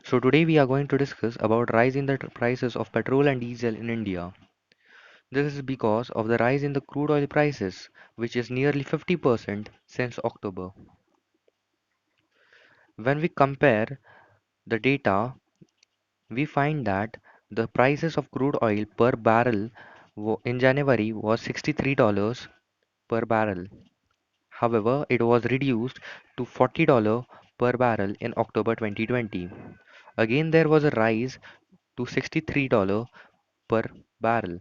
So today we are going to discuss about rise in the prices of petrol and diesel in India. This is because of the rise in the crude oil prices, which is nearly 50% since October. When we compare the data, we find that the prices of crude oil per barrel in January was $63 per barrel. However, it was reduced to $40 per barrel in October 2020. Again, there was a rise to $63 per barrel.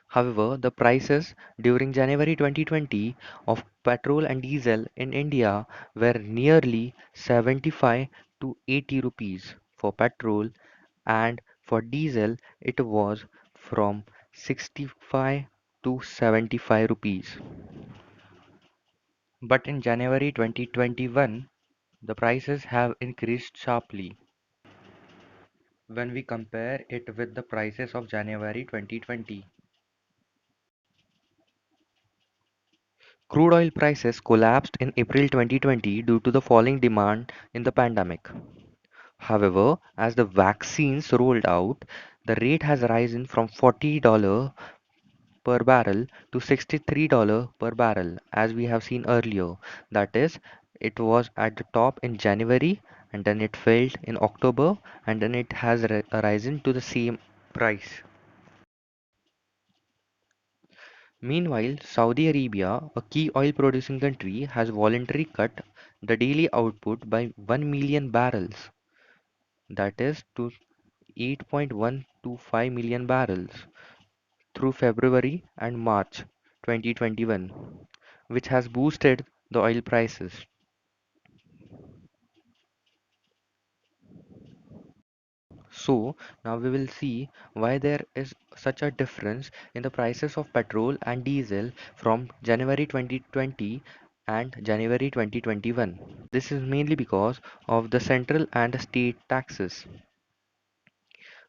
However, the prices during January 2020 of petrol and diesel in India were nearly 75 to 80 rupees for petrol, and for diesel it was from 65 to 75 rupees. But in January 2021, the prices have increased sharply when we compare it with the prices of January 2020. Crude oil prices collapsed in April 2020 due to the falling demand in the pandemic. However, as the vaccines rolled out, the rate has risen from $40 per barrel to $63 per barrel, as we have seen earlier. That is, it was at the top in January, and then it fell in October, and then it has risen to the same price. Meanwhile, Saudi Arabia, a key oil producing country, has voluntarily cut the daily output by 1 million barrels, that is to 8.125 million barrels, through February and March 2021, which has boosted the oil prices. So, now we will see why there is such a difference in the prices of petrol and diesel from January 2020 and January 2021. This is mainly because of the central and state taxes.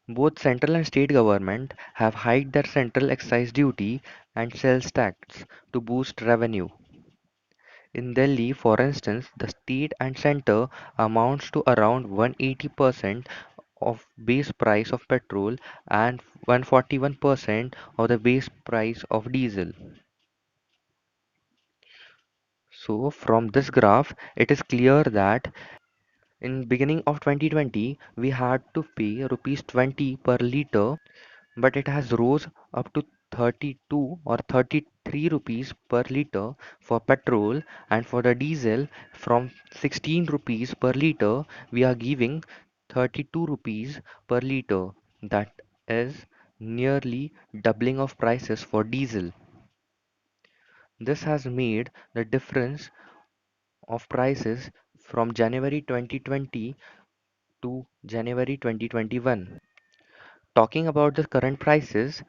Both central and state government have hiked their central excise duty and sales tax to boost revenue. In Delhi, for instance, the state and center amounts to around 180% of base price of petrol and 141% of the base price of diesel. So from this graph, it is clear that in beginning of 2020, we had to pay rupees 20 per liter, but it has rose up to 32 or 33 rupees per liter for petrol, and for the diesel from 16 rupees per liter we are giving 32 rupees per liter. That is nearly doubling of prices for diesel. This has made the difference of prices from January 2020 to January 2021. Talking about the current prices,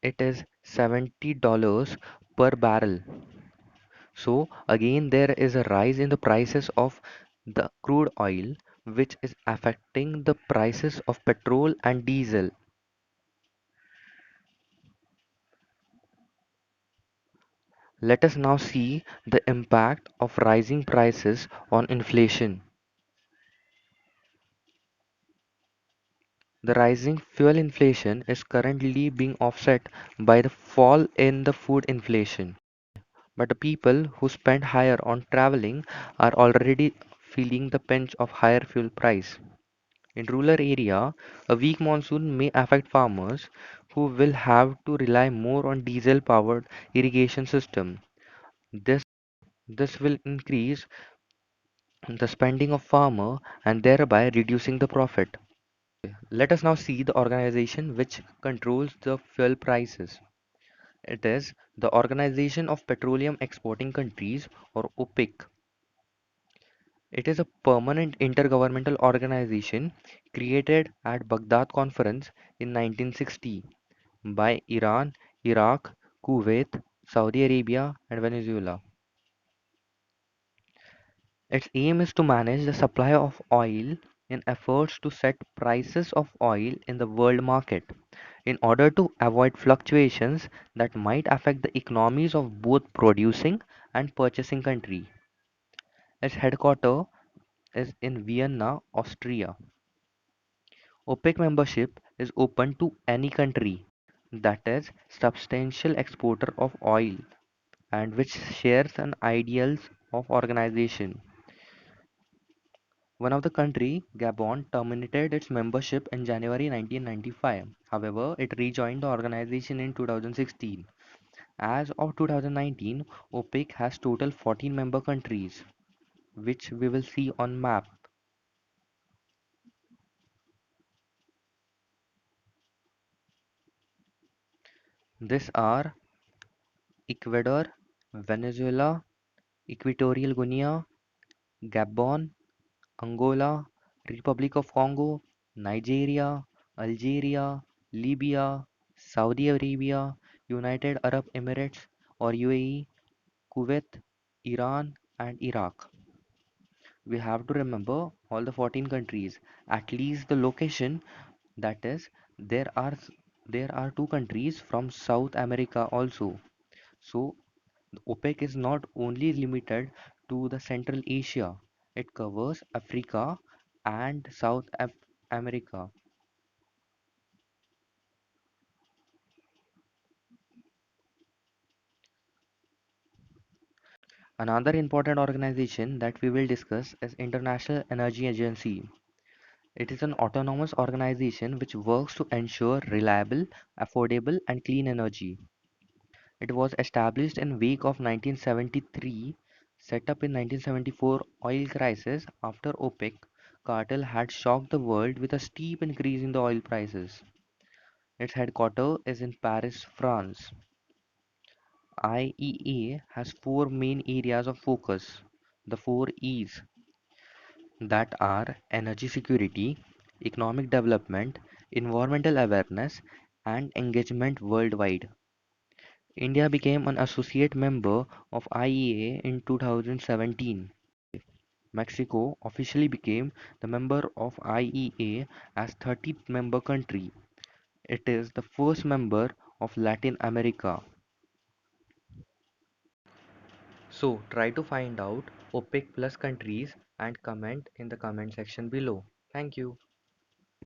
it is $70 per barrel. So again there is a rise in the prices of the crude oil, which is affecting the prices of petrol and diesel. Let us now see the impact of rising prices on inflation. The rising fuel inflation is currently being offset by the fall in the food inflation. But the people who spend higher on traveling are already feeling the pinch of higher fuel price. In rural area, a weak monsoon may affect farmers who will have to rely more on diesel powered irrigation system. This this will increase the spending of farmer and thereby reducing the profit. Let us now see the organization which controls the fuel prices. It is the Organization of Petroleum Exporting Countries, or OPEC. It is a permanent intergovernmental organization created at Baghdad Conference in 1960 by Iran, Iraq, Kuwait, Saudi Arabia, and Venezuela. Its aim is to manage the supply of oil in efforts to set prices of oil in the world market in order to avoid fluctuations that might affect the economies of both producing and purchasing country. Its headquarters is in Vienna, Austria. OPEC membership is open to any country that is substantial exporter of oil and which shares an ideals of organization. One of the country, Gabon, terminated its membership in January 1995. However, it rejoined the organization in 2016. As of 2019, OPEC has total 14 member countries, which we will see on map. These are Ecuador, Venezuela, Equatorial Guinea, Gabon, Angola, Republic of Congo, Nigeria, Algeria, Libya, Saudi Arabia, United Arab Emirates or UAE, Kuwait, Iran and Iraq. We have to remember all the 14 countries, at least the location, that is there are there are two countries from South America also. So OPEC is not only limited to the Central Asia, it covers Africa and America. Another important organization that we will discuss is International Energy Agency. It is an autonomous organization which works to ensure reliable, affordable and clean energy. It was established in wake of 1973, set up in 1974 oil crisis after OPEC cartel had shocked the world with a steep increase in the oil prices. Its headquarters is in Paris, France. IEA has four main areas of focus. The four E's that are energy security, economic development, environmental awareness, and engagement worldwide. India became an associate member of IEA in 2017. Mexico officially became the member of IEA as 30th member country. It is the first member of Latin America. So try to find out OPEC plus countries and comment in the comment section below. Thank you.